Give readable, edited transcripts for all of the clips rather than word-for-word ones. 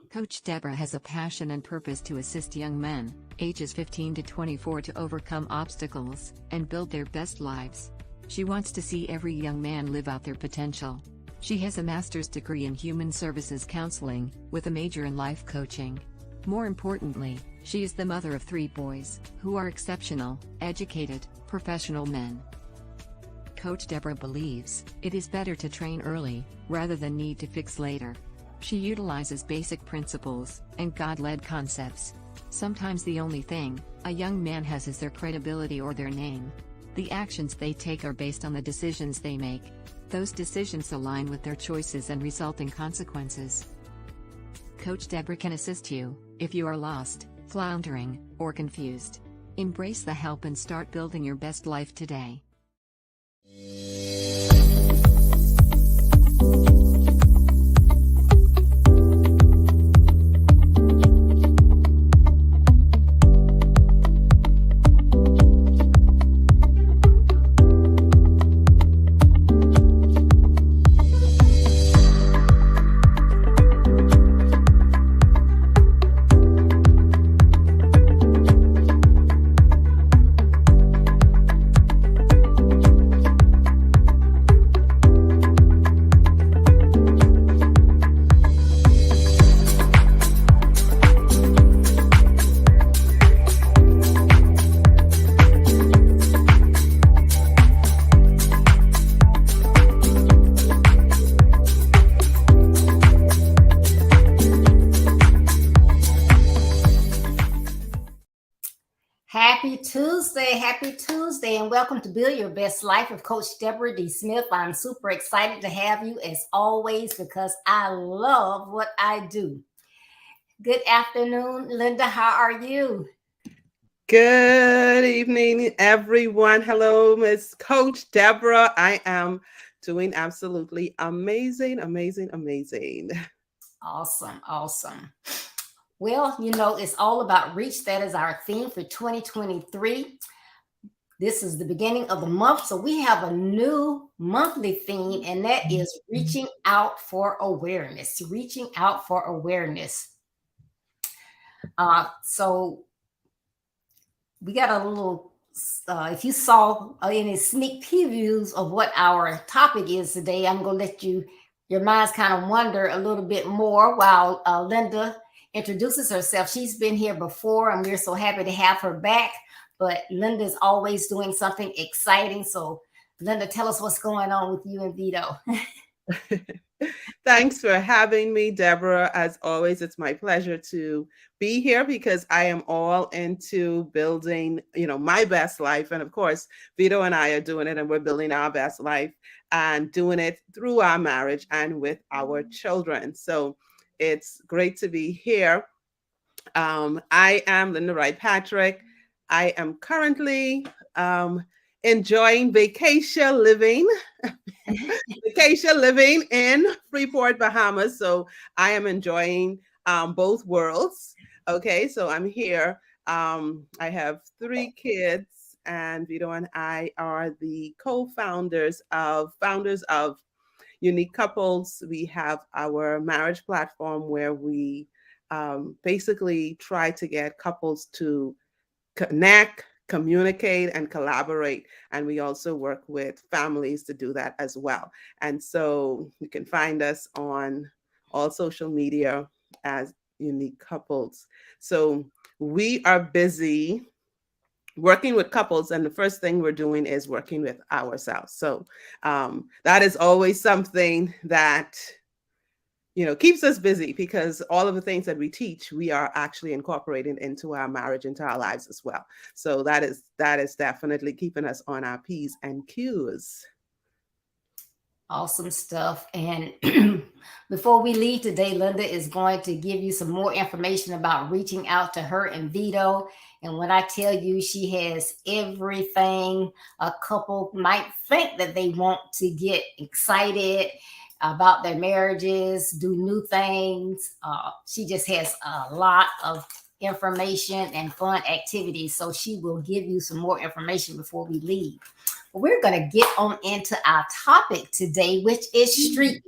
Coach Deborah has a passion and purpose to assist young men, ages 15 to 24, to overcome obstacles and build their best lives. She wants to see every young man live out their potential. She has a master's degree in human services counseling, with a major in life coaching. More importantly, she is the mother of 3 boys, who are exceptional, educated, professional men. Coach Deborah believes it is better to train early, rather than need to fix later. She utilizes basic principles and God-led concepts. Sometimes the only thing a young man has is their credibility or their name. The actions they take are based on the decisions they make. Those decisions align with their choices and result in consequences. Coach Deborah can assist you if you are lost, floundering, or confused. Embrace the help and start building your best life today. Happy Tuesday, and welcome to Build Your Best Life with Coach Deborah D. Smith. I'm super excited to have you as always because I love what I do. Good afternoon, Linda. How are you? Good evening, everyone. Hello, Miss Coach Deborah. I am doing absolutely amazing. Awesome. Well, it's all about reach. That is our theme for 2023. This is the beginning of the month, so we have a new monthly theme, and that is reaching out for awareness. So we got a little, if you saw any sneak previews of what our topic is today, I'm going to let your minds kind of wander a little bit more while Linda introduces herself. She's been here before, and we're so happy to have her back. But Linda's always doing something exciting. So, Linda, tell us what's going on with you and Vito. Thanks for having me, Deborah. As always, it's my pleasure to be here because I am all into building, my best life. And of course, Vito and I are doing it, and we're building our best life and doing it through our marriage and with our children. So it's great to be here. I am Linda Wright Patrick. I am currently enjoying vacation living in Freeport, Bahamas. So I am enjoying both worlds. Okay, so I'm here. I have 3 kids, and Vito and I are the co-founders of Unique Couples. We have our marriage platform where we basically try to get couples to connect, communicate, and collaborate. And we also work with families to do that as well. And so you can find us on all social media as Unique Couples. So we are busy working with couples, and the first thing we're doing is working with ourselves. So that is always something that keeps us busy, because all of the things that we teach, we are actually incorporating into our marriage, into our lives as well. So that is definitely keeping us on our P's and Q's. Awesome stuff. And before we leave today, Linda is going to give you some more information about reaching out to her and Vito. And when I tell you she has everything a couple might think that they want to get excited about their marriages, do new things. She just has a lot of information and fun activities. So she will give you some more information before we leave. We're going to get on into our topic today, which is streaking.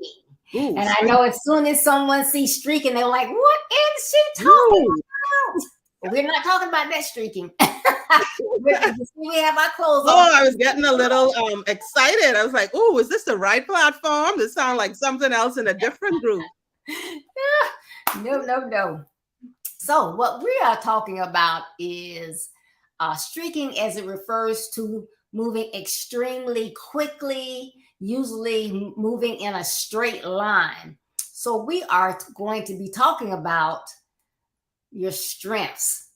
Ooh, And I streak. know as soon as someone sees streaking, they're like, what is she talking Ooh. about? But we're not talking about that streaking. You see, we have our clothes on. Oh, I was getting a little excited. I was like, "Oh, is this the right platform?" This sounds like something else in a different group. No, no, no. So what we are talking about is streaking, as it refers to moving extremely quickly, usually moving in a straight line. So we are going to be talking about your strengths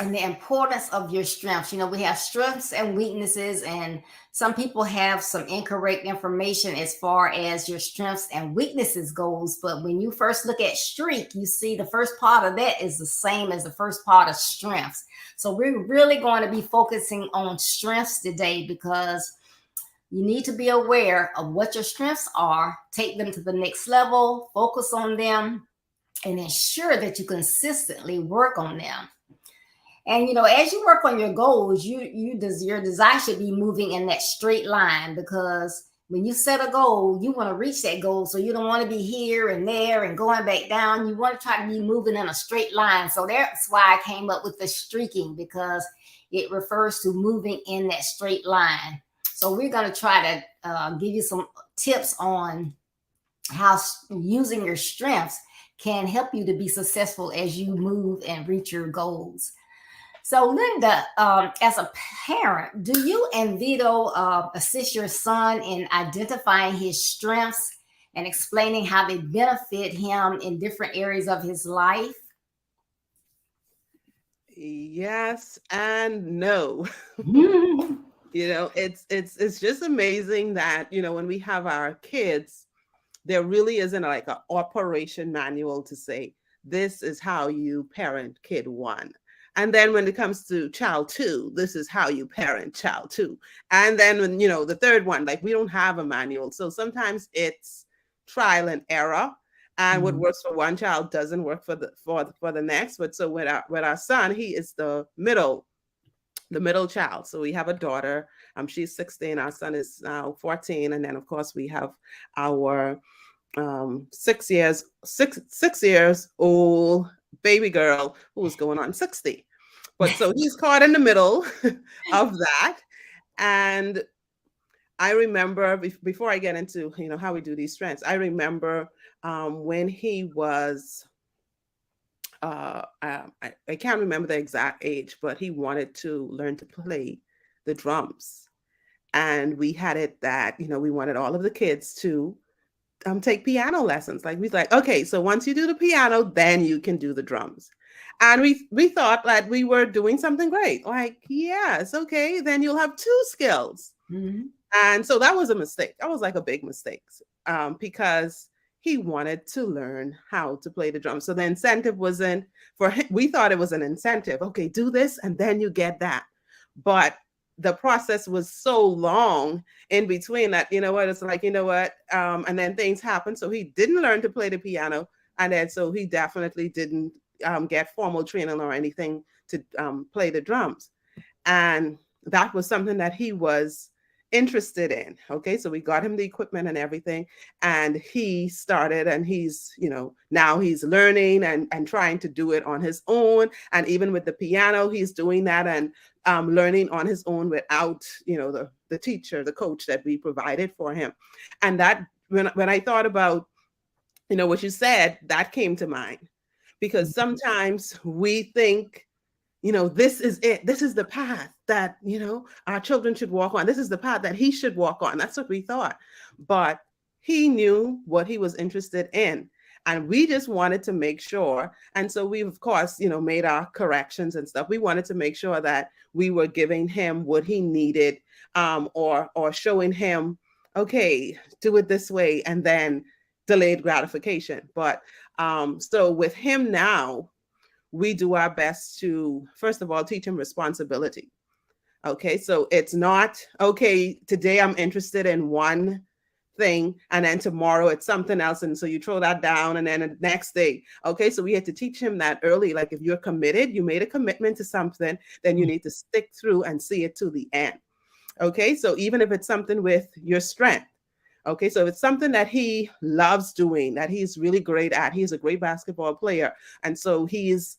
and the importance of your strengths. You know, we have strengths and weaknesses, and some people have some incorrect information as far as your strengths and weaknesses goes. But when you first look at streak, you see the first part of that is the same as the first part of strengths. So we're really going to be focusing on strengths today, because you need to be aware of what your strengths are, take them to the next level, focus on them, and ensure that you consistently work on them. And you know, as you work on your goals, your desire should be moving in that straight line, because when you set a goal, you want to reach that goal. So you don't want to be here and there and going back down. You want to try to be moving in a straight line. So that's why I came up with the streaking, because it refers to moving in that straight line. So we're going to try to give you some tips on how using your strengths can help you to be successful as you move and reach your goals. So, Linda, as a parent, do you and Vito assist your son in identifying his strengths and explaining how they benefit him in different areas of his life? Yes and no. You know, it's just amazing that, you know, when we have our kids, there really isn't like an operation manual to say this is how you parent kid one. And then when it comes to child two, this is how you parent child two. And then when, you know, the third one, like we don't have a manual. So sometimes it's trial and error. And what works for one child doesn't work for the next. But so with our son, he is the middle child. So we have a daughter. She's 16. Our son is now 14. And then of course we have our 6 years old baby girl who was going on 60. But so he's caught in the middle of that. And I remember before I get into, you know, how we do these strengths, I remember when he was I can't remember the exact age, but he wanted to learn to play the drums. And we had it that, you know, we wanted all of the kids to take piano lessons. Like we was like, okay, so once you do the piano, then you can do the drums. And we thought that we were doing something great. Like, yes, okay, then you'll have two skills. Mm-hmm. And so that was a mistake. That was like a big mistake, because he wanted to learn how to play the drums. So the incentive wasn't for him. We thought it was an incentive. Okay, do this and then you get that. But the process was so long in between that, you know what, it's like, you know what, and then things happened. So he didn't learn to play the piano. And then so he definitely didn't get formal training or anything to play the drums. And that was something that he was interested in. Okay, so we got him the equipment and everything, and he started, and he's, you know, now he's learning and trying to do it on his own. And even with the piano, he's doing that and learning on his own without, you know, the teacher, the coach that we provided for him. And that when I thought about, you know, what you said, that came to mind, because sometimes we think, you know, this is it. This is the path that, you know, our children should walk on. This is the path that he should walk on. That's what we thought. But he knew what he was interested in. And we just wanted to make sure. And so we, of course, you know, made our corrections and stuff. We wanted to make sure that we were giving him what he needed, or showing him, okay, do it this way, and then delayed gratification. But so with him now, we do our best to, first of all, teach him responsibility. Okay, so it's not, okay, today I'm interested in one thing, and then tomorrow it's something else. And so you throw that down, and then the next day. Okay, so we had to teach him that early. Like if you're committed, you made a commitment to something, then you need to stick through and see it to the end. Okay, so even if it's something with your strength, Okay, so it's something that he loves doing, that he's really great at. He's a great basketball player. And so he's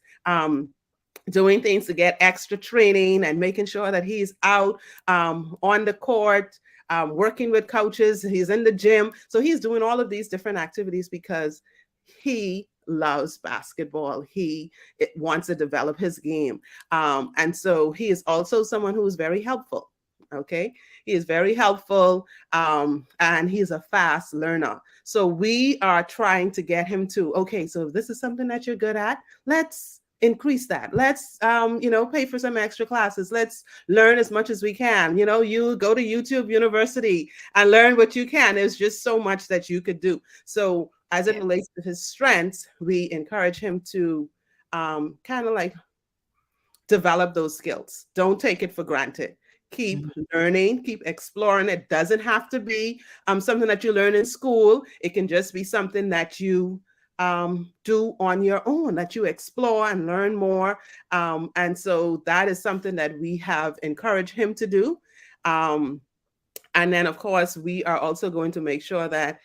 doing things to get extra training and making sure that he's out on the court, working with coaches. He's in the gym. So he's doing all of these different activities because he loves basketball. Wants to develop his game. And so he is also someone who is very helpful. Okay, he is very helpful, and he's a fast learner. So we are trying to get him to, okay, so if this is something that you're good at, let's increase that. Let's, pay for some extra classes. Let's learn as much as we can. You go to YouTube University and learn what you can. There's just so much that you could do. So as it relates to his strengths, we encourage him to kind of like develop those skills. Don't take it for granted. Keep learning, keep exploring. It doesn't have to be something that you learn in school. It can just be something that you do on your own, that you explore and learn more. And so that is something that we have encouraged him to do. And then, of course, we are also going to make sure that,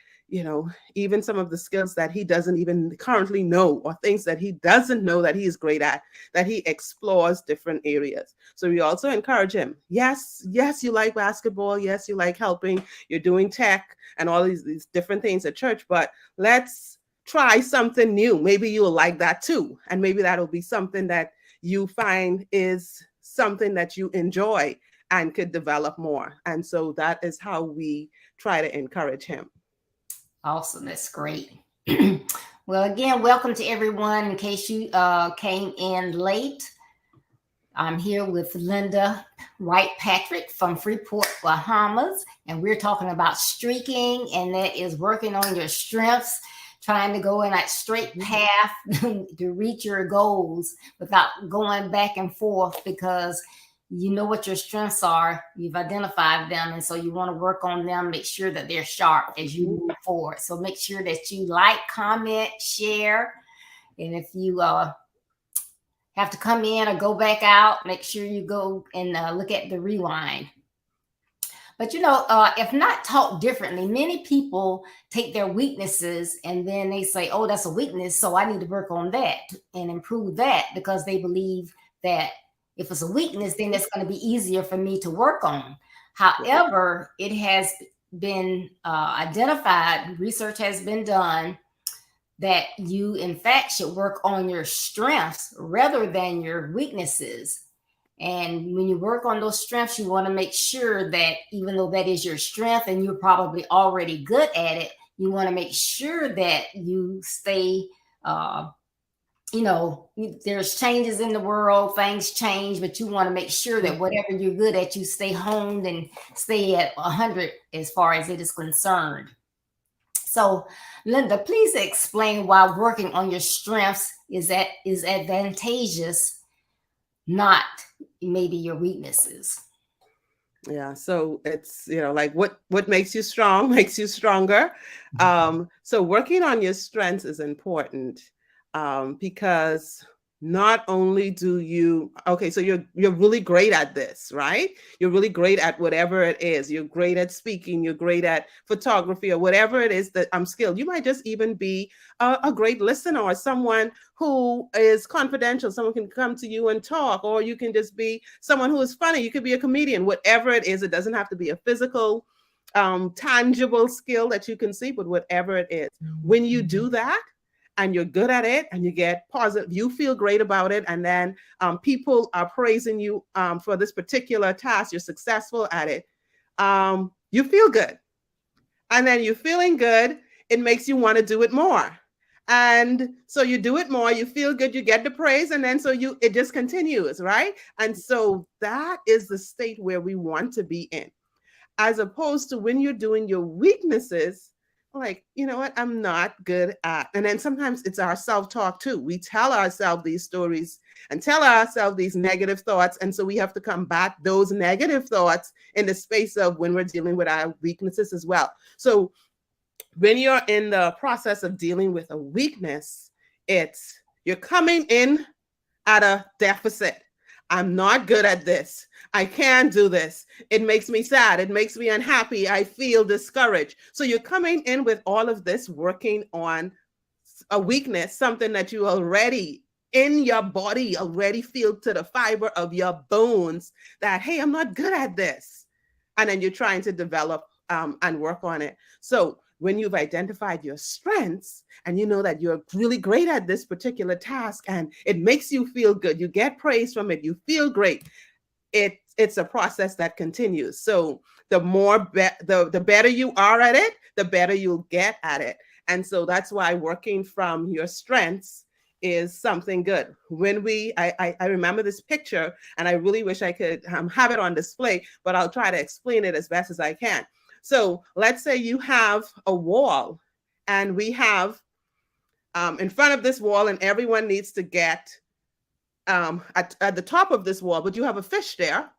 even some of the skills that he doesn't even currently know, or things that he doesn't know that he is great at, that he explores different areas. So we also encourage him. Yes, you like basketball. Yes, you like helping. You're doing tech and all these different things at church, but let's try something new. Maybe you'll like that too. And maybe that'll be something that you find is something that you enjoy and could develop more. And so that is how we try to encourage him. Awesome. That's great. Well, again, welcome to everyone. In case you came in late, I'm here with Linda Wright Patrick from Freeport, Bahamas, and we're talking about streaking, and that is working on your strengths, trying to go in that straight path to reach your goals without going back and forth, because you know what your strengths are, you've identified them, and so you want to work on them, make sure that they're sharp as you move forward. So make sure that you like, comment, share, and if you have to come in or go back out, make sure you go and look at the rewind. But if not taught differently, many people take their weaknesses and then they say, oh, that's a weakness, so I need to work on that and improve that, because they believe that if it's a weakness, then it's going to be easier for me to work on. However, it has been identified, research has been done, that you, in fact, should work on your strengths rather than your weaknesses. And when you work on those strengths, you want to make sure that even though that is your strength and you're probably already good at it, you want to make sure that you stay there's changes in the world, things change, but you want to make sure that whatever you're good at, you stay honed and stay at 100 as far as it is concerned. So, Linda, please explain why working on your strengths is advantageous, not maybe your weaknesses. Yeah, so it's, like what makes you strong makes you stronger. So working on your strengths is important. Because not only do you, so you're really great at this, right? You're really great at whatever it is. You're great at speaking. You're great at photography, or whatever it is that I'm skilled. You might just even be a great listener, or someone who is confidential. Someone can come to you and talk, or you can just be someone who is funny. You could be a comedian. Whatever it is, it doesn't have to be a physical, tangible skill that you can see, but whatever it is, when you do that, and you're good at it, and you get positive, you feel great about it, and then people are praising you for this particular task, you're successful at it, you feel good. And then you're feeling good, it makes you want to do it more. And so you do it more, you feel good, you get the praise, and then it just continues, right? And so that is the state where we want to be in. As opposed to when you're doing your weaknesses, like, you know what, I'm not good at. And then sometimes it's our self-talk too. We tell ourselves these stories and tell ourselves these negative thoughts. And so we have to combat those negative thoughts in the space of when we're dealing with our weaknesses as well. So when you're in the process of dealing with a weakness, you're coming in at a deficit. I'm not good at this. I can't do this. It makes me sad. It makes me unhappy. I feel discouraged. So you're coming in with all of this, working on a weakness, something that you already in your body already feel to the fiber of your bones that, hey, I'm not good at this. And then you're trying to develop and work on it. So when you've identified your strengths and you know that you're really great at this particular task and it makes you feel good, you get praise from it, you feel great, it's a process that continues. So the more the better you are at it, the better you'll get at it. And so that's why working from your strengths is something good. When I remember this picture, and I really wish I could have it on display, but I'll try to explain it as best as I can. So let's say you have a wall, and we have in front of this wall, and everyone needs to get at the top of this wall, but you have a fish there.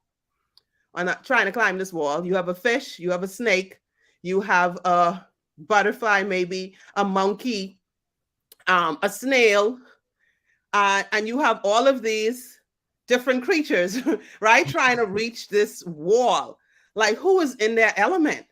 I'm not trying to climb this wall. You have a fish, you have a snake, you have a butterfly, maybe a monkey, a snail, and you have all of these different creatures, right? Trying to reach this wall. Like, who is in their element?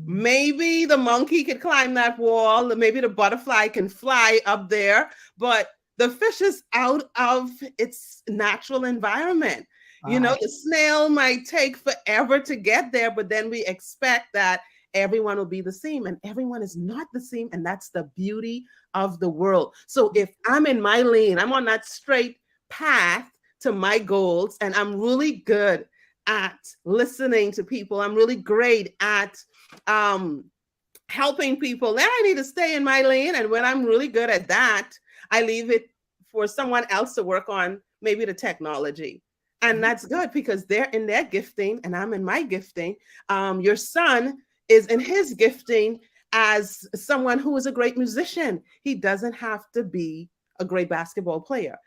Maybe the monkey could climb that wall. Maybe the butterfly can fly up there, but the fish is out of its natural environment. You know, the snail might take forever to get there, but then we expect that everyone will be the same, and everyone is not the same. And that's the beauty of the world. So if I'm in my lane, I'm on that straight path to my goals, and I'm really good at listening to people, I'm really great at helping people, then I need to stay in my lane. And when I'm really good at that, I leave it for someone else to work on maybe the technology. And that's good because they're in their gifting and I'm in my gifting. Your son is in his gifting as someone who is a great musician. He doesn't have to be a great basketball player.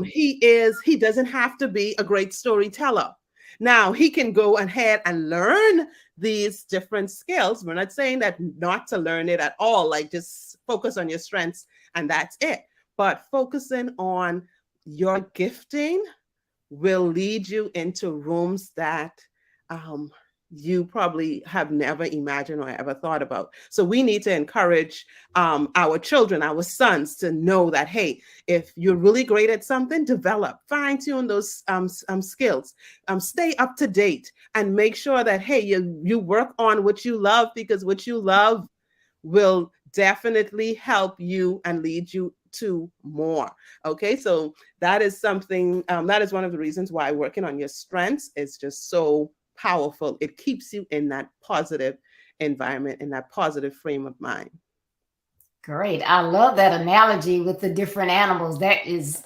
He doesn't have to be a great storyteller. Now he can go ahead and learn these different skills. We're not saying that not to learn it at all, like just focus on your strengths and that's it. But focusing on your gifting will lead you into rooms that you probably have never imagined or ever thought about. So we need to encourage our children, our sons, to know that, hey, if you're really great at something, develop, fine tune those skills, stay up to date, and make sure that, hey, you work on what you love, because what you love will definitely help you and lead you to more. Okay, so that is something, that is one of the reasons why working on your strengths is just so powerful. It keeps you in that positive environment, in that positive frame of mind. Great. I love that analogy with the different animals. It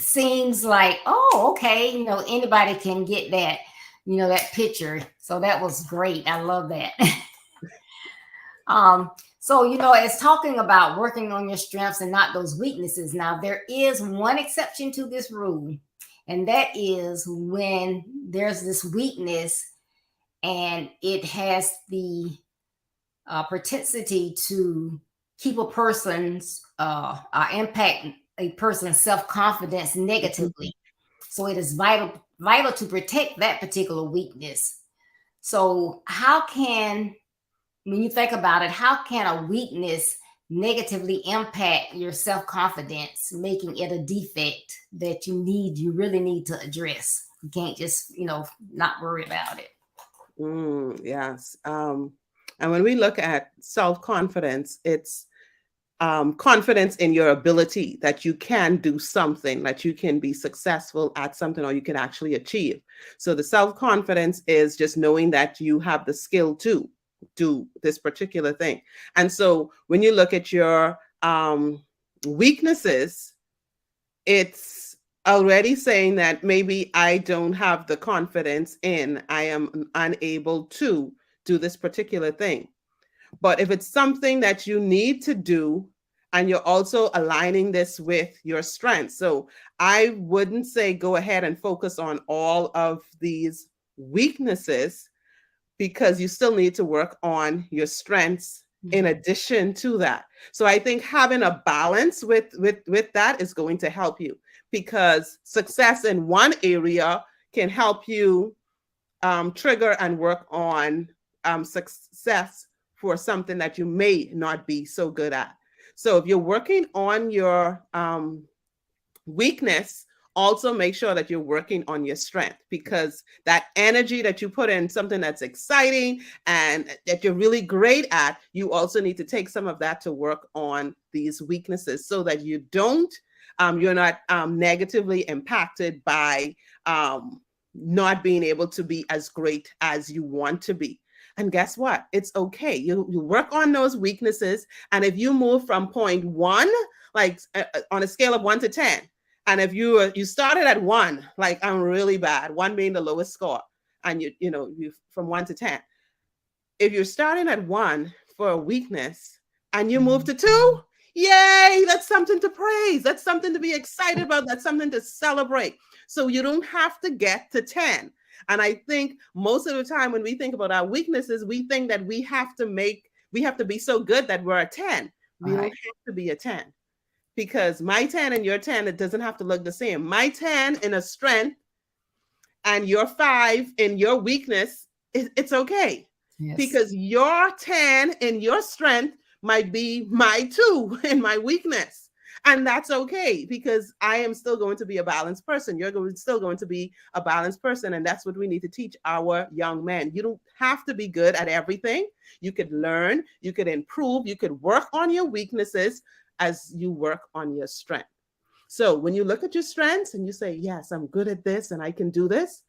seems like, oh, okay, you know, anybody can get that, you know, that picture. So that was great. I love that. So, you know, it's talking about working on your strengths and not those weaknesses. Now, there is one exception to this rule, and that is when there's this weakness and it has the propensity to keep a person's impact a person's self-confidence negatively. So it is vital to protect that particular weakness. So when you think about it, how can a weakness negatively impact your self-confidence, making it a defect that you really need to address? You can't just, you know, not worry about it. Yes. And when we look at self-confidence, it's confidence in your ability that you can do something, that you can be successful at something, or you can actually achieve. So the self-confidence is just knowing that you have the skill to do this particular thing. And so when you look at your weaknesses, it's already saying that maybe I don't have the confidence I am unable to do this particular thing. But if it's something that you need to do, and you're also aligning this with your strengths, so I wouldn't say go ahead and focus on all of these weaknesses, because you still need to work on your strengths in addition to that. So I think having a balance with that is going to help you, because success in one area can help you trigger and work on success for something that you may not be so good at. So if you're working on your weakness, also make sure that you're working on your strength, because that energy that you put in something that's exciting and that you're really great at, you also need to take some of that to work on these weaknesses, so that you don't, you're not negatively impacted by not being able to be as great as you want to be. And guess what? It's okay. You work on those weaknesses. And if you move from point 1, like on a scale of 1 to 10, and if you started at 1, like I'm really bad, 1 being the lowest score, and you from 1 to 10. If you're starting at 1 for a weakness and you move to 2, yay, that's something to praise. That's something to be excited about. That's something to celebrate. So you don't have to get to 10. And I think most of the time when we think about our weaknesses, we think that we have to be so good that we're a 10. We don't have to be a 10. Because my 10 and your 10, it doesn't have to look the same. My 10 in a strength and your 5 in your weakness, it's okay. Yes. Because your 10 in your strength might be my 2 in my weakness. And that's okay, because I am still going to be a balanced person. You're still going to be a balanced person. And that's what we need to teach our young men. You don't have to be good at everything. You could learn, you could improve, you could work on your weaknesses as you work on your strength. So when you look at your strengths and you say, yes, I'm good at this and I can do this,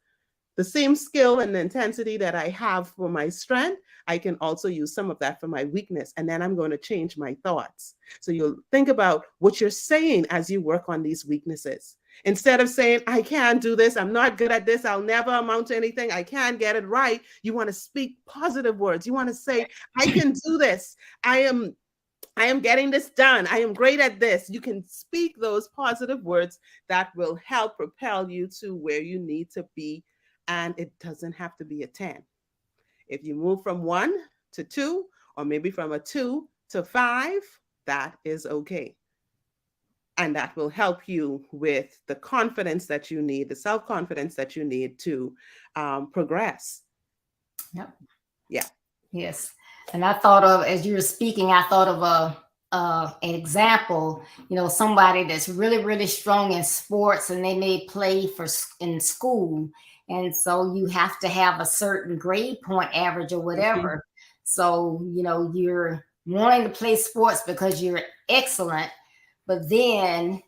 the same skill and intensity that I have for my strength, I can also use some of that for my weakness. And then I'm going to change my thoughts. So you'll think about what you're saying as you work on these weaknesses. Instead of saying, I can't do this, I'm not good at this, I'll never amount to anything, I can't get it right, you want to speak positive words. You want to say, I can do this. I am getting this done. I am great at this. You can speak those positive words that will help propel you to where you need to be. And it doesn't have to be a 10. If you move from 1 to 2, or maybe from a 2 to 5, that is okay. And that will help you with the confidence that you need, the self-confidence that you need to progress. Yep. Yeah. Yes. And I thought of, as you were speaking, I thought of an example, somebody that's really, really strong in sports, and they may play in school. And so you have to have a certain grade point average or whatever. Mm-hmm. So, you're wanting to play sports because you're excellent, but then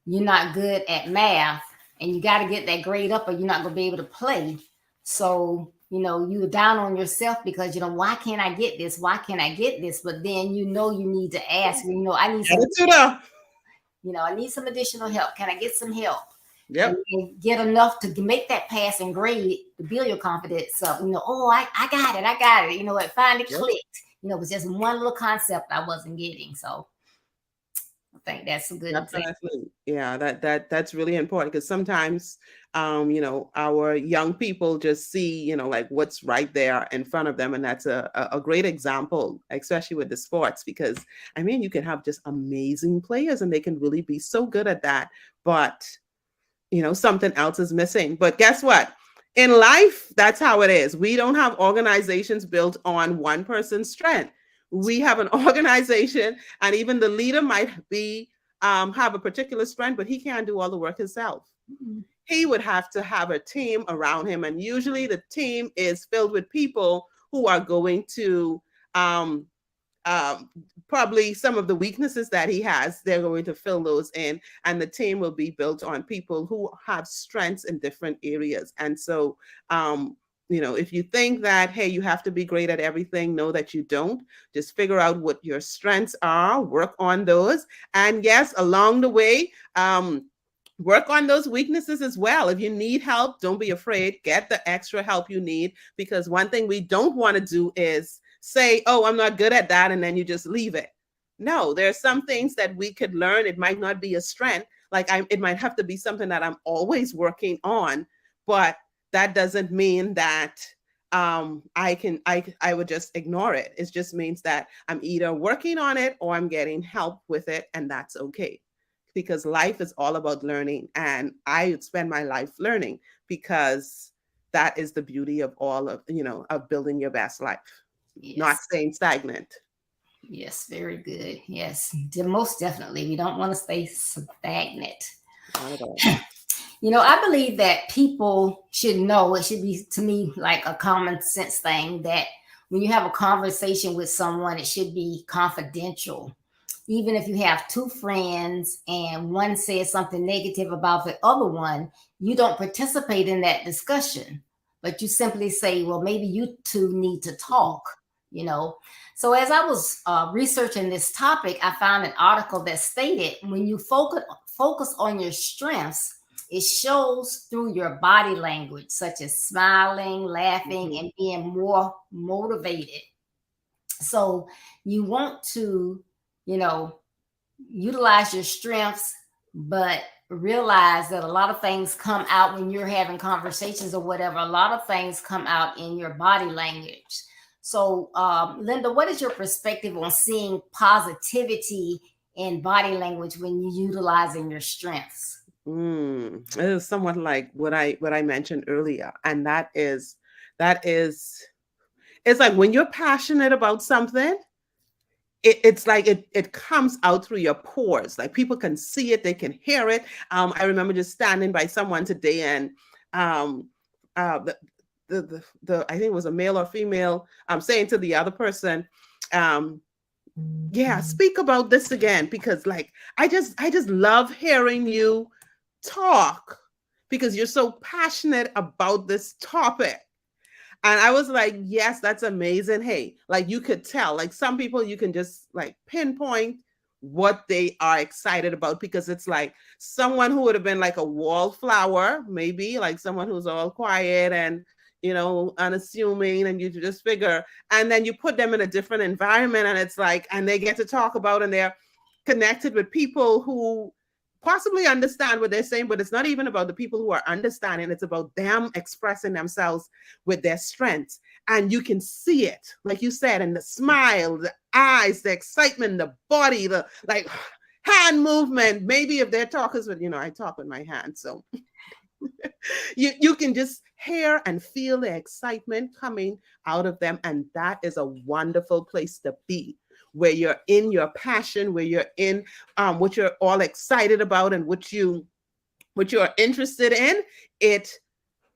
you're not good at math, and you got to get that grade up or you're not going to be able to play. So, you're down on yourself because, why can't I get this? Why can't I get this? But then, you need to ask, I need I need some additional help. Can I get some help? Yep. And get enough to make that passing grade to build your confidence up. I got it. It finally clicked. It was just one little concept I wasn't getting. So I think that's a good example. Yeah, that's really important, because sometimes our young people just see, like what's right there in front of them. And that's a great example, especially with the sports, because you can have just amazing players and they can really be so good at that. But something else is missing. But guess what? In life, that's how it is. We don't have organizations built on one person's strength. We have an organization, and even the leader might be have a particular strength, but he can't do all the work himself. Mm-hmm. He would have to have a team around him, and usually the team is filled with people who are going to probably some of the weaknesses that he has, they're going to fill those in, and the team will be built on people who have strengths in different areas. And so, if you think that, hey, you have to be great at everything, know that you don't. Just figure out what your strengths are, work on those. And yes, along the way, work on those weaknesses as well. If you need help, don't be afraid. Get the extra help you need, because one thing we don't want to do is say, oh, I'm not good at that, and then you just leave it. No, there are some things that we could learn. It might not be a strength. It might have to be something that I'm always working on, but that doesn't mean that I would just ignore it. It just means that I'm either working on it or I'm getting help with it, and that's okay. Because life is all about learning, and I spend my life learning, because that is the beauty of all of, of building your best life, not Yes. staying stagnant. Yes, very good. Yes, most definitely. We don't want to stay stagnant. Not at all. I believe that people should know, it should be to me like a common sense thing, that when you have a conversation with someone, it should be confidential. Even if you have two friends and one says something negative about the other one, you don't participate in that discussion, but you simply say, well, maybe you two need to talk, you know. So as I was researching this topic, I found an article that stated when you focus on your strengths, it shows through your body language, such as smiling, laughing, Mhm. and being more motivated. So you want to, you know, utilize your strengths, but realize that a lot of things come out when you're having conversations or whatever. A lot of things come out in your body language. So, Linda, what is your perspective on seeing positivity in body language when you're utilizing your strengths? It is somewhat like what I mentioned earlier, and that is it's like when you're passionate about something, it's like it comes out through your pores. Like people can see it, they can hear it. I remember just standing by someone today, and um, the, the I think it was a male or female, saying to the other person, um, yeah, speak about this again, because like I just love hearing you talk, because you're so passionate about this topic. And I was like, yes, that's amazing. Hey, like you could tell, like some people you can just like pinpoint what they are excited about, because it's like someone who would have been like a wallflower, maybe like someone who's all quiet and, unassuming, and you just figure, and then you put them in a different environment, and it's like, and they get to talk about, and they're connected with people who possibly understand what they're saying, but it's not even about the people who are understanding. It's about them expressing themselves with their strengths. And you can see it, like you said, in the smile, the eyes, the excitement, the body, the like hand movement. Maybe if they're talkers with, I talk with my hands. So you can just hear and feel the excitement coming out of them. And that is a wonderful place to be, where you're in your passion, where you're in what you're all excited about, and what you're interested in.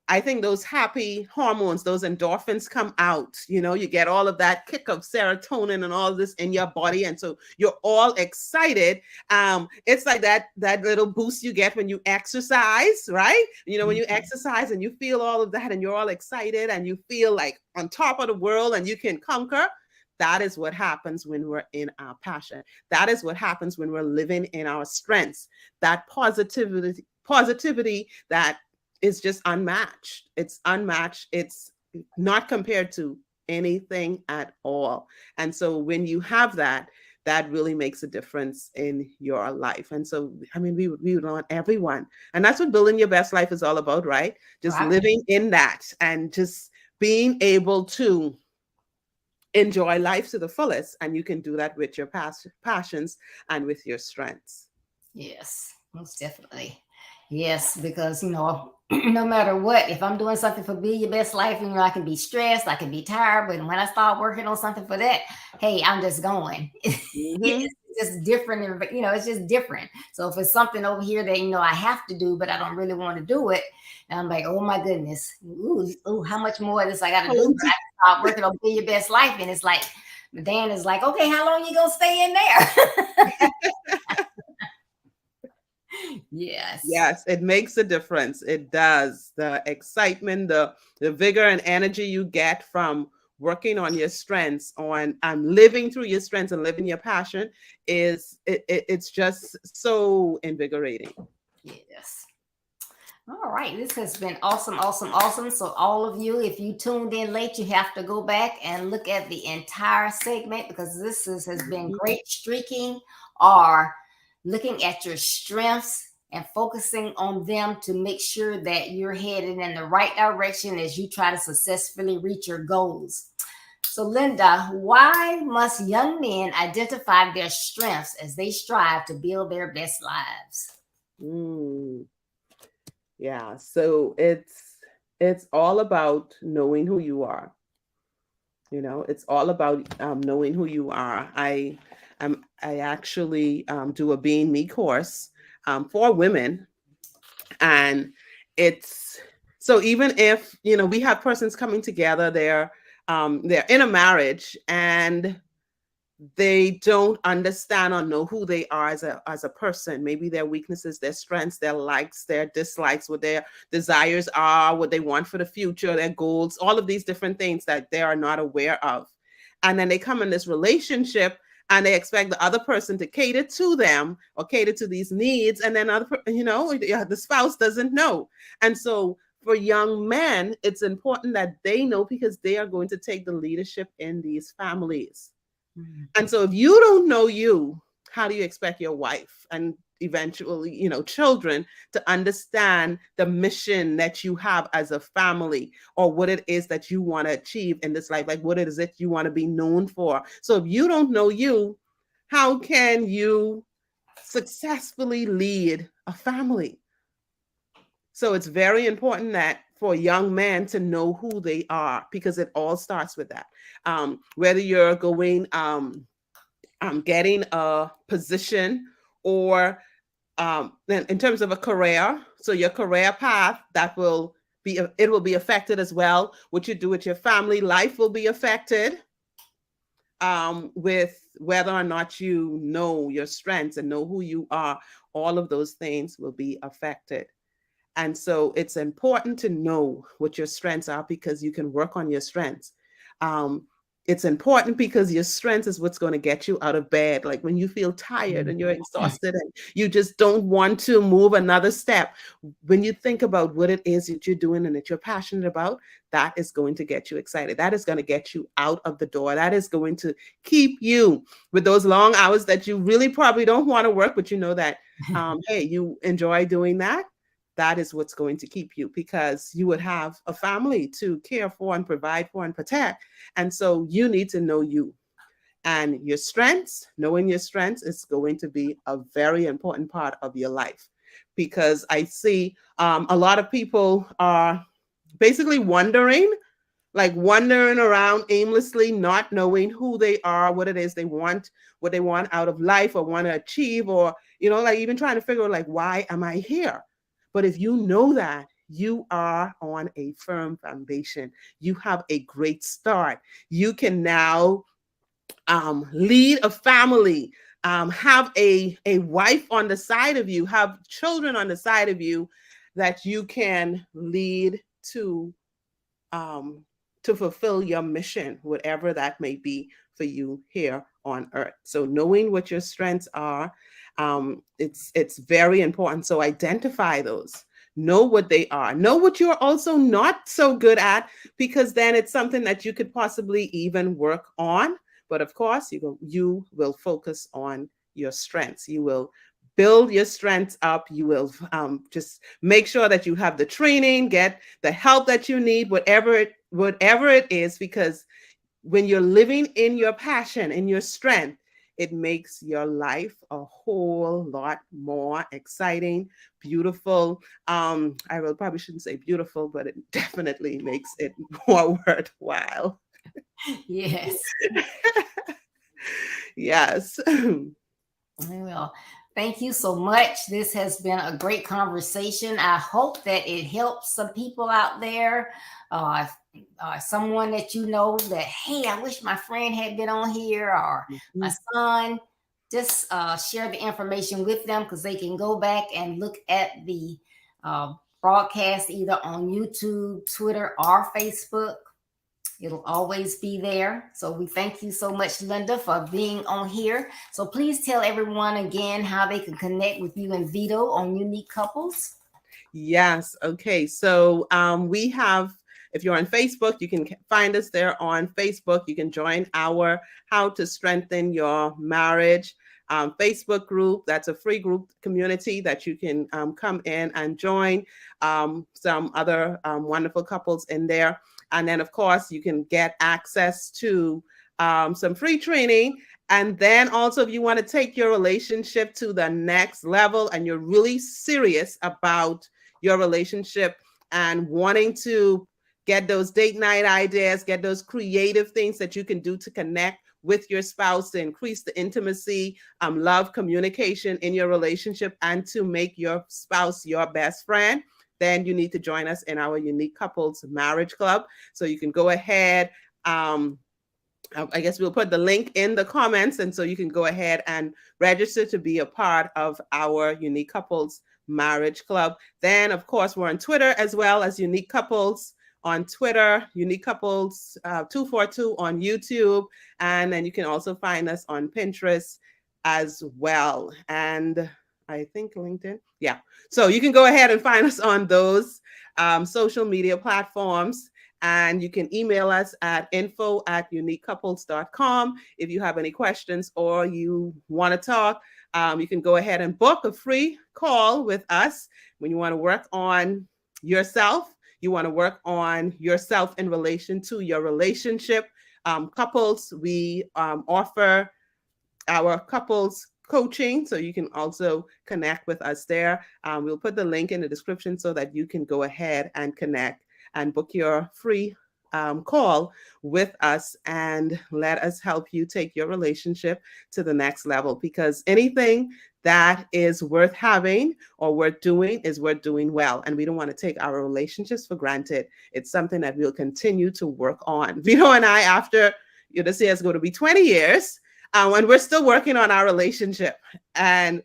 I think those happy hormones, those endorphins come out. You get all of that kick of serotonin and all of this in your body. And so you're all excited. It's like that little boost you get when you exercise, right? When you exercise and you feel all of that and you're all excited and you feel like on top of the world and you can conquer. That is what happens when we're in our passion. That is what happens when we're living in our strengths. That positivity that is just unmatched. It's unmatched. It's not compared to anything at all. And so when you have that, that really makes a difference in your life. And so, I mean, we would want everyone. And that's what building your best life is all about, right? Just Right. living in that and just being able to enjoy life to the fullest. And you can do that with your passions and with your strengths. Yes, most definitely. Yes, because no matter what, if I'm doing something for Be Your Best Life, I can be stressed, I can be tired, but when I start working on something for that, hey, I'm just going. Mm-hmm. It's just different, and it's just different. So if it's something over here that I have to do, but I don't really want to do it, and I'm like, oh my goodness, ooh, how much more of this I got to do? But I start working on Be Your Best Life, and it's like, Dan is like, okay, how long you gonna stay in there? Yes. Yes, it makes a difference. It does. The excitement, the vigor and energy you get from working on your strengths, on living through your strengths and living your passion it's just so invigorating. Yes. All right. This has been awesome, awesome, awesome. So all of you, if you tuned in late, you have to go back and look at the entire segment, because this has been great streaking or looking at your strengths and focusing on them to make sure that you're headed in the right direction as you try to successfully reach your goals. So, Linda, why must young men identify their strengths as they strive to build their best lives? Yeah, so it's all about knowing who you are. You know, it's all about knowing who you are. I actually do a Being Me course for women, and it's so even if we have persons coming together, they're in a marriage and they don't understand or know who they are as a person, maybe their weaknesses, their strengths, their likes, their dislikes, what their desires are, what they want for the future, their goals, all of these different things that they are not aware of. And then they come in this relationship and they expect the other person to cater to them or cater to these needs, and then the spouse doesn't know. And so for young men, it's important that they know, because they are going to take the leadership in these families. And so if you don't know you, how do you expect your wife and eventually, children to understand the mission that you have as a family, or what it is that you want to achieve in this life? Like, what is it you want to be known for? So if you don't know you, how can you successfully lead a family? So it's very important that for young men to know who they are, because it all starts with that. Whether you're going, getting a position, or in terms of a career, so your career path, it will be affected as well. What you do with your family life will be affected with whether or not you know your strengths and know who you are. All of those things will be affected. And so it's important to know what your strengths are, because you can work on your strengths. It's important because your strength is what's going to get you out of bed. Like when you feel tired and you're exhausted and you just don't want to move another step, when you think about what it is that you're doing and that you're passionate about, that is going to get you excited. That is going to get you out of the door. That is going to keep you with those long hours that you really probably don't want to work, but you know that, hey, you enjoy doing that. That is what's going to keep you, because you would have a family to care for and provide for and protect. And so you need to know you and your strengths. Knowing your strengths is going to be a very important part of your life, because I see a lot of people are basically wandering around aimlessly, not knowing who they are, what it is they want, what they want out of life or want to achieve, or, like even trying to figure out, like, why am I here? But if you know that, you are on a firm foundation. You have a great start. You can now lead a family, have a wife on the side of you, have children on the side of you that you can lead to fulfill your mission, whatever that may be for you here on earth. So knowing what your strengths are, it's very important. So identify those, know what they are, know what you're also not so good at, because then it's something that you could possibly even work on. But of course, you will focus on your strengths. You will build your strengths up. You will just make sure that you have the training, get the help that you need, whatever it is, because when you're living in your passion and your strength, it makes your life a whole lot more exciting, beautiful. I probably shouldn't say beautiful, but it definitely makes it more worthwhile. Yes. Yes. Well, thank you so much. This has been a great conversation. I hope that it helps some people out there. Someone that you know that, hey, I wish my friend had been on here, or my son. Just share the information with them, because they can go back and look at the broadcast either on YouTube, Twitter, or Facebook. It'll always be there. So we thank you so much, Linda, for being on here. So please tell everyone again how they can connect with you and Vito on Unique Couples. Yes. Okay. So we have, if you're on Facebook, you can find us there on Facebook. You can join our How to Strengthen Your Marriage Facebook group. That's a free group community that you can come in and join. Some other wonderful couples in there. And then, of course, you can get access to some free training. And then also, if you want to take your relationship to the next level and you're really serious about your relationship and wanting to get those date night ideas, get those creative things that you can do to connect with your spouse, to increase the intimacy, love, communication in your relationship, and to make your spouse your best friend, then you need to join us in our Unique Couples Marriage Club. So you can go ahead. I guess we'll put the link in the comments, and so you can go ahead and register to be a part of our Unique Couples Marriage Club. Then, of course, we're on Twitter as well as Unique Couples on Twitter, Unique Couples 242 on YouTube, and then you can also find us on Pinterest as well. And I think LinkedIn. Yeah. So you can go ahead and find us on those social media platforms. And you can email us at info@uniquecouples.com. If you have any questions or you want to talk, you can go ahead and book a free call with us when you want to work on yourself. You want to work on yourself in relation to your relationship. Couples, we offer our couples coaching, so you can also connect with us there. We'll put the link in the description so that you can go ahead and connect and book your free call with us and let us help you take your relationship to the next level, because anything that is worth having or worth doing is worth doing well. And we don't want to take our relationships for granted. It's something that we'll continue to work on. Vito and I, after this year is going to be 20 years, and we're still working on our relationship. And,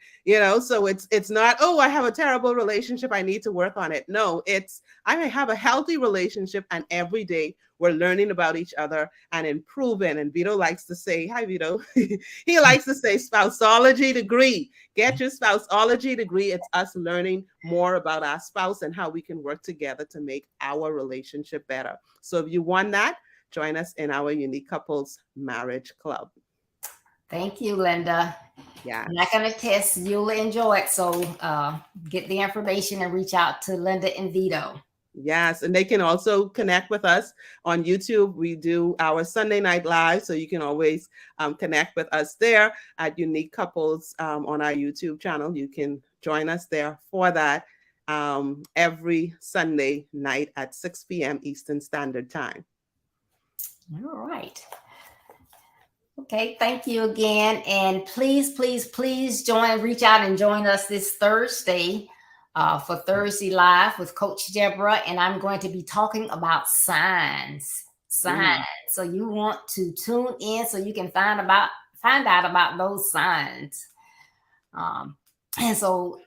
so it's not, oh, I have a terrible relationship, I need to work on it. No, it's, I have a healthy relationship, and every day we're learning about each other and improving. And Vito likes to say, hi, Vito. He likes to say spouseology degree. Get your spouseology degree. It's us learning more about our spouse and how we can work together to make our relationship better. So if you want that, join us in our Unique Couples Marriage Club. Thank you, Linda. Yeah. I'm not going to test. You'll enjoy it. So get the information and reach out to Linda and Vito. Yes. And they can also connect with us on YouTube. We do our Sunday night live, so you can always connect with us there at Unique Couples on our YouTube channel. You can join us there for that every Sunday night at 6 p.m. Eastern Standard Time. All right. Okay, thank you again. And please, please, please reach out and join us this Thursday for Thursday Live with Coach Deborah. And I'm going to be talking about signs. So you want to tune in so you can find out about those signs. And so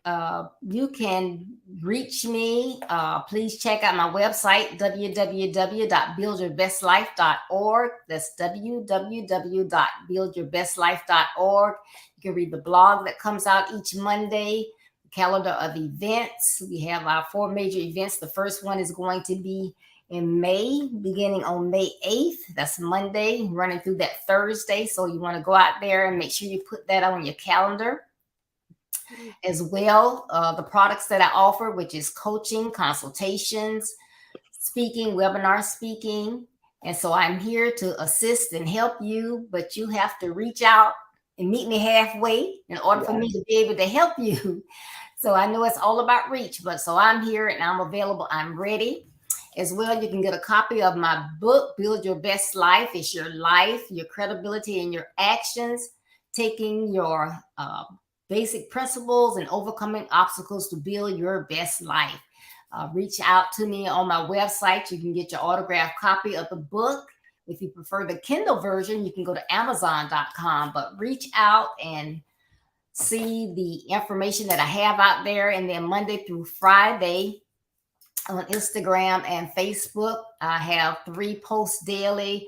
you can reach me. Please check out my website, www.buildyourbestlife.org. That's www.buildyourbestlife.org. You can read the blog that comes out each Monday, the calendar of events. We have our 4 major events. The first one is going to be in May, beginning on May 8th. That's Monday, running through that Thursday. So you want to go out there and make sure you put that on your calendar. As well, the products that I offer, which is coaching, consultations, speaking, webinar speaking. And so I'm here to assist and help you, but you have to reach out and meet me halfway in order for me to be able to help you. So I know it's all about reach, but so I'm here and I'm available. I'm ready. As well, you can get a copy of my book, Build Your Best Life. It's your life, your credibility, and your actions, taking your basic principles and overcoming obstacles to build your best life. Reach out to me on my website. You can get your autographed copy of the book. If you prefer the Kindle version, you can go to Amazon.com, but reach out and see the information that I have out there. And then Monday through Friday on Instagram and Facebook, I have 3 posts daily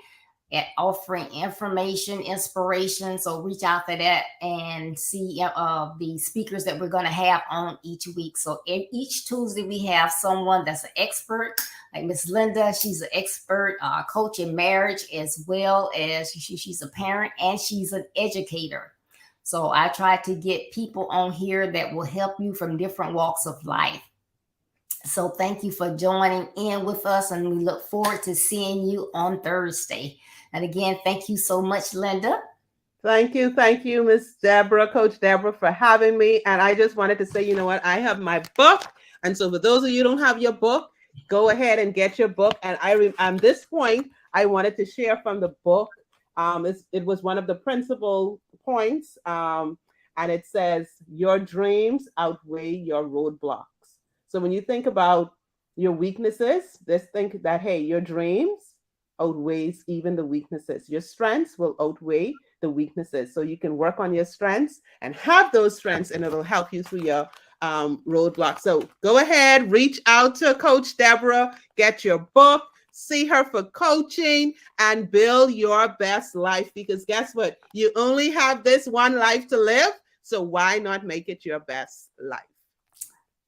at offering information, inspiration. So reach out to that and see the speakers that we're going to have on each week. So each Tuesday we have someone that's an expert, like Miss Linda. She's an expert coach in marriage, as well as she's a parent and she's an educator. So I try to get people on here that will help you from different walks of life. So thank you for joining in with us, and we look forward to seeing you on Thursday. And again, thank you so much, Linda. Thank you, Miss Deborah, Coach Deborah, for having me. And I just wanted to say, you know what? I have my book. And so for those of you who don't have your book, go ahead and get your book. And on this point, I wanted to share from the book. It was one of the principal points. And it says, your dreams outweigh your roadblocks. So when you think about your weaknesses, just think that, hey, your dreams outweighs even the weaknesses. Your strengths will outweigh the weaknesses. So you can work on your strengths and have those strengths, and it'll help you through your roadblocks. So go ahead, reach out to Coach Deborah, get your book, see her for coaching, and build your best life. Because guess what? You only have this one life to live. So why not make it your best life?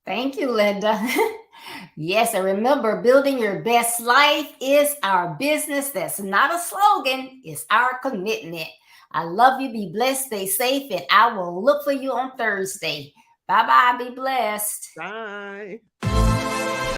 Thank you, Linda. Yes, and remember, building your best life is our business. That's not a slogan, it's our commitment. I love you. Be blessed, stay safe, and I will look for you on Thursday. Bye-bye. Be blessed. Bye.